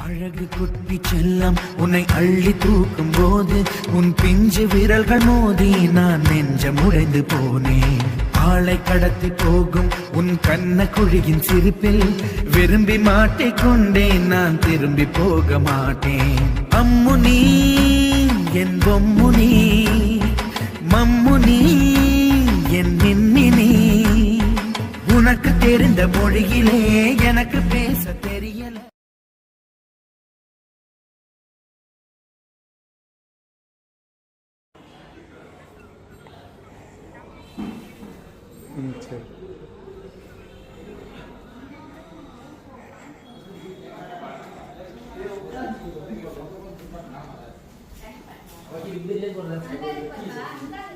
அழகு குட்டி செல்லம் உன்னை அள்ளி தூக்கும் போது உன் பிஞ்சு விரல்கள் மோதி நான் நெஞ்சம் உடைந்து போனேன். ஆளை கடத்தி போகும் உன் கண்ண குழியின் சிரிப்பில் விரும்பி மாட்டிக்கொண்டேன். நான் திரும்பி போக மாட்டேன். அம்மு நீ என் பொம்மு நீ, மம்மு நீ என் நின்னி நீ. உனக்கு தெரிந்த மொழியிலே எனக்கு பேச தெரியல. சரி. Okay,